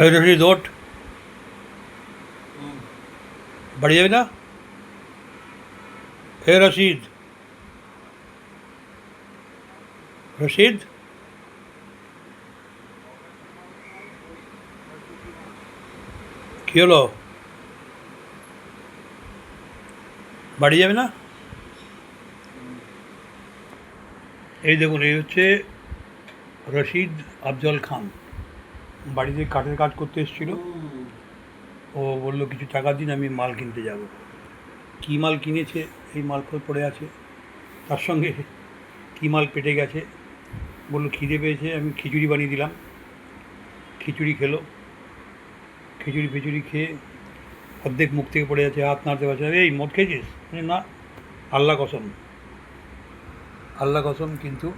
এই রশিদ ওঠ, বাড়ি যাবি না? হে রশিদ, রশিদ, কী হলো? বাড়ি যাবে না? এই দেখুন, এই হচ্ছে রশিদ আফজল খান। বাড়িতে কাঠের কাজ করতে এসেছিল। ও বললো কিছু টাকা দিন, আমি মাল কিনতে যাব। কী মাল কিনেছে, এই মাল পড়ে আছে। তার সঙ্গে কী মাল পেটে গেছে। বললো খিদে পেয়েছে, আমি খিচুড়ি বানিয়ে দিলাম। খিচুড়ি খেলো। খিচুড়ি ফিচুড়ি খেয়ে অর্ধেক মুখ থেকে পড়ে যাচ্ছে, হাত নাড়তে পারছে না। এই মদ খেয়েছিস? না, আল্লাহ কসম, আল্লাহ কসম। কিন্তু